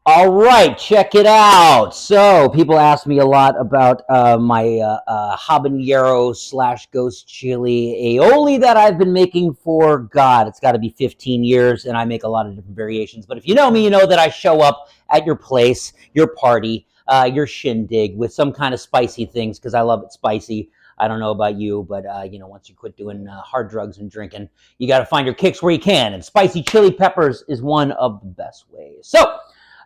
All right, check it out. So, people ask me a lot about my habanero slash ghost chili aioli that I've been making for, God, it's got to be 15 years, and I make a lot of different variations. But if you know me, you know that I show up at your place, your party, your shindig with some kind of spicy things because I love it spicy. I don't know about you, but once you quit doing hard drugs and drinking, you got to find your kicks where you can, and spicy chili peppers is one of the best ways. So,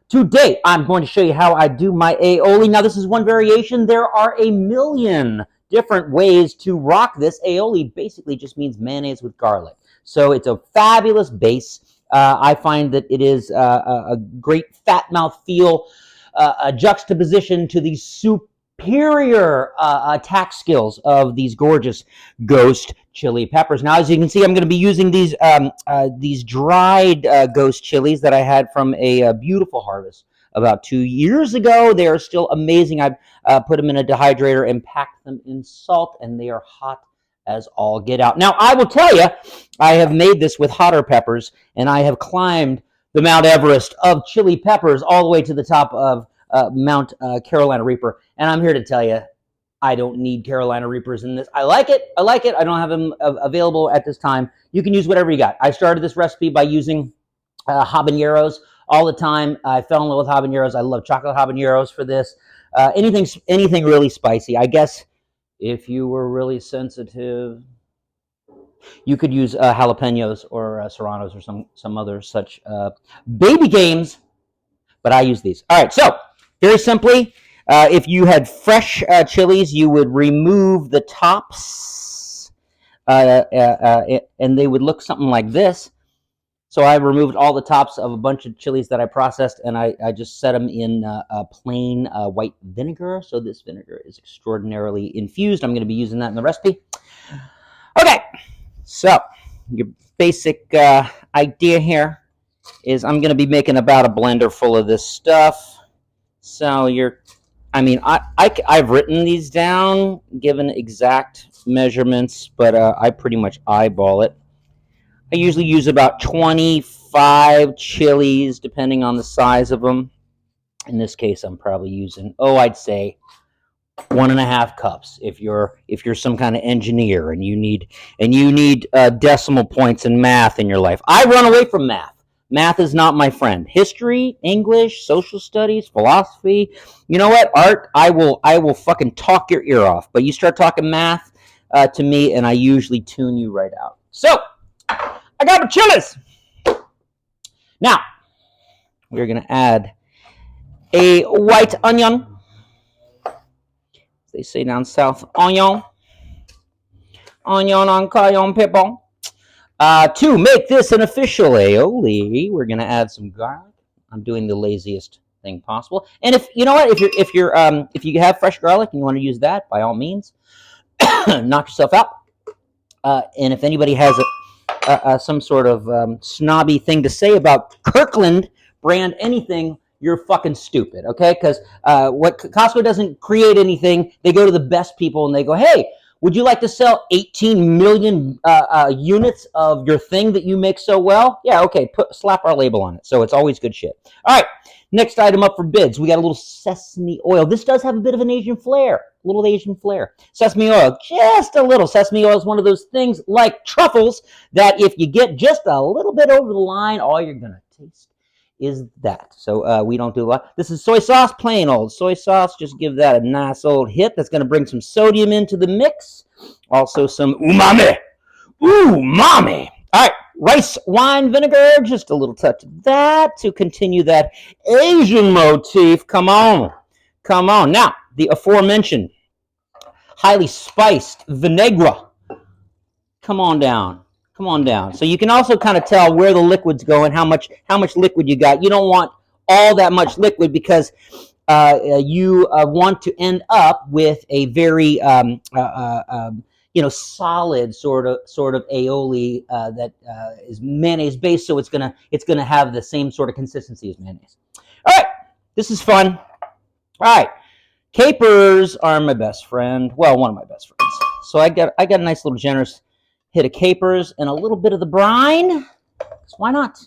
today, I'm going to show you how I do my aioli. Now, this is one variation. There are a million different ways to rock this. Aioli basically just means mayonnaise with garlic. So it's a fabulous base. I find that it is a great fat mouth feel, a juxtaposition to the superior attack skills of these gorgeous ghost chili peppers. Now, as you can see, I'm going to be using these dried ghost chilies that I had from a beautiful harvest about 2 years ago. They are still amazing. I've put them in a dehydrator and packed them in salt, and they are hot as all get out. Now, I will tell you, I have made this with hotter peppers, and I have climbed the Mount Everest of chili peppers all the way to the top of Mount Carolina Reaper, and I'm here to tell you, I don't need Carolina Reapers in this. I like it. I like it. I don't have them available at this time. You can use whatever you got. I started this recipe by using habaneros all the time. I fell in love with habaneros. I love chocolate habaneros for this. Anything really spicy. I guess if you were really sensitive, you could use jalapenos or serranos or some other such baby games. But I use these. All right. So very simply, if you had fresh chilies, you would remove the tops, and they would look something like this. So I removed all the tops of a bunch of chilies that I processed, and I just set them in plain white vinegar. So this vinegar is extraordinarily infused. I'm going to be using that in the recipe. Okay, so your basic idea here is I'm going to be making about a blender full of this stuff. So I've written these down, given exact measurements, but I pretty much eyeball it. I usually use about 25 chilies, depending on the size of them. In this case, I'm probably using, I'd say 1.5 cups. If you're some kind of engineer and you need decimal points in math in your life, I run away from math. Math is not my friend. History, English, social studies, philosophy. You know what? Art, I will fucking talk your ear off. But you start talking math to me, and I usually tune you right out. So, I got my chilies. Now, we're going to add a white onion. They say down south, onion. Onion on cayenne pepper. To make this an official aioli, we're going to add some garlic. I'm doing the laziest thing possible. And if you know what, if you have fresh garlic and you want to use that, by all means, knock yourself out. And if anybody has some sort of snobby thing to say about Kirkland brand anything, you're fucking stupid, okay? Because what Costco doesn't create anything. They go to the best people and they go, hey, would you like to sell 18 million units of your thing that you make so well? Yeah, okay, slap our label on it. So it's always good shit. All right, next item up for bids. We got a little sesame oil. This does have a bit of an Asian flair, a little Asian flair. Sesame oil, just a little. Sesame oil is one of those things like truffles that if you get just a little bit over the line, all you're going to taste is that. So we don't do a lot. This is soy sauce, plain old soy sauce. Just give that a nice old hit. That's going to bring some sodium into the mix. Also some umami. Umami. All right, rice wine vinegar. Just a little touch of that to continue that Asian motif. Come on. Come on. Now, the aforementioned highly spiced vinaigrette. Come on down. Come on down. So you can also kind of tell where the liquid's going, how much liquid you got. You don't want all that much liquid because you want to end up with a very solid sort of aioli that is mayonnaise based. So it's gonna have the same sort of consistency as mayonnaise. All right, this is fun. All right, capers are my best friend. Well, one of my best friends. So I got a nice little generous hit of capers and a little bit of the brine. Why not?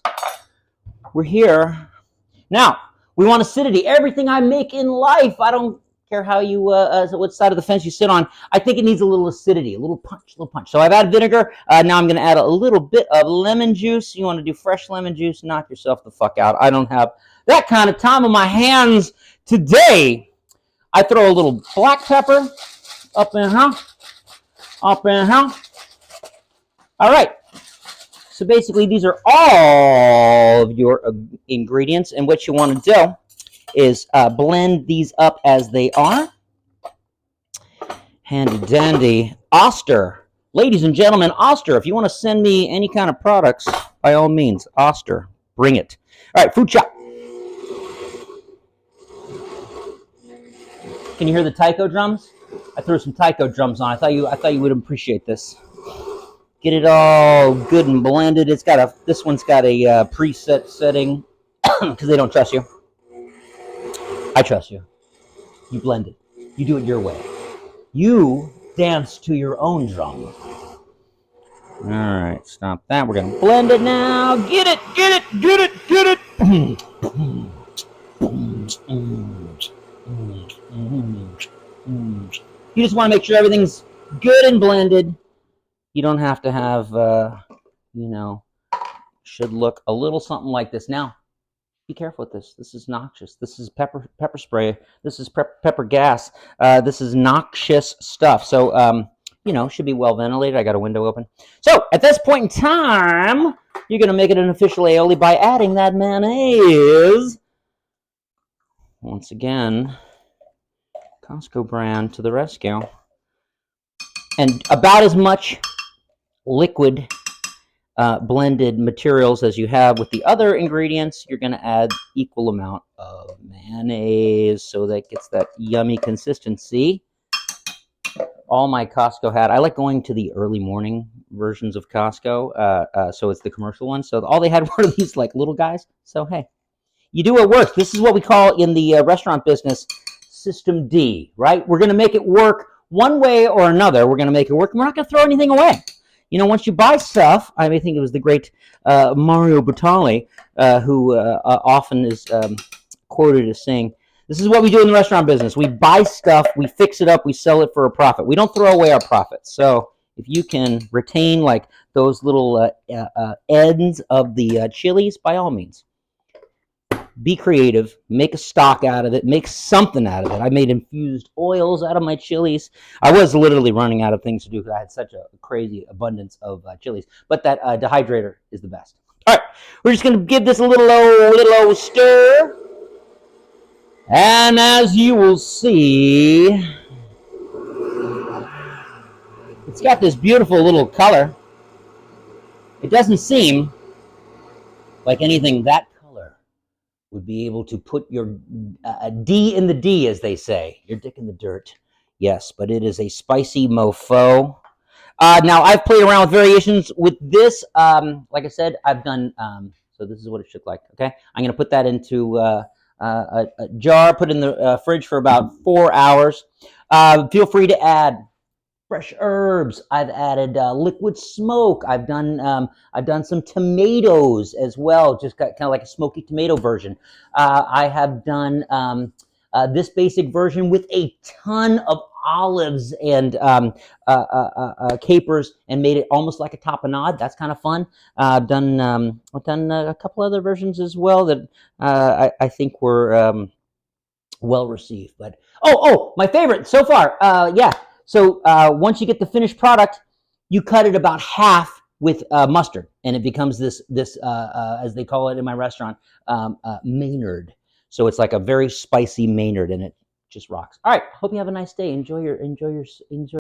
We're here. Now, We want acidity. Everything I make in life, I don't care how you, what side of the fence you sit on, I think it needs a little acidity, a little punch, So I've added vinegar. Now I'm going to add a little bit of lemon juice. You want to do fresh lemon juice? Knock yourself the fuck out. I don't have that kind of time on my hands today. I throw a little black pepper up in here. Up in here. All right. So basically, these are all of your ingredients, and what you want to do is blend these up as they are. Handy dandy. Oster. Ladies and gentlemen, Oster, if you want to send me any kind of products, by all means, Oster, bring it. All right, food shop. Can you hear the taiko drums? I threw some taiko drums on. I thought you would appreciate this. Get it all good and blended. This one's got a preset setting because they don't trust you. I trust you. You blend it. You do it your way. You dance to your own drum. All right, stop that. We're gonna blend it now. Get it. You just want to make sure everything's good and blended. You don't have to have, should look a little something like this. Now, be careful with this. This is noxious. This is pepper spray. This is pepper gas. This is noxious stuff. So, should be well ventilated. I got a window open. So, at this point in time, you're going to make it an official aioli by adding that mayonnaise. Once again, Costco brand to the rescue. And about as much liquid blended materials as you have with the other ingredients, you're going to add equal amount of mayonnaise so that gets that yummy consistency. All my Costco had, I like going to the early morning versions of Costco, so it's the commercial one. So all they had were these like little guys. So hey, you do what works. This is what we call in the restaurant business System D, right? We're going to make it work one way or another. We're going to make it work. We're not going to throw anything away. Once you buy stuff, I think it was the great Mario Batali who often is quoted as saying, this is what we do in the restaurant business. We buy stuff, we fix it up, we sell it for a profit. We don't throw away our profits. So if you can retain like those little ends of the chilies, by all means. Be creative, make a stock out of it, make something out of it. I made infused oils out of my chilies. I was literally running out of things to do because I had such a crazy abundance of chilies. But that dehydrator is the best. All right, we're just going to give this a little stir. And as you will see, it's got this beautiful little color. It doesn't seem like anything that would be able to put your D in the D, as they say. Your dick in the dirt. Yes, but it is a spicy mofo. Now, I've played around with variations with this. Like I said, I've done, so this is what it should look like, okay? I'm going to put that into a jar, put it in the fridge for about 4 hours. Feel free to add fresh herbs. I've added liquid smoke. I've done some tomatoes as well, just kind of like a smoky tomato version. I have done this basic version with a ton of olives and capers, and made it almost like a tapenade. That's kind of fun. I've done a couple other versions as well that I think were well received. But my favorite so far, yeah. So once you get the finished product, you cut it about half with mustard, and it becomes this as they call it in my restaurant, Maynard. So it's like a very spicy Maynard, and it just rocks. All right, hope you have a nice day. Enjoy.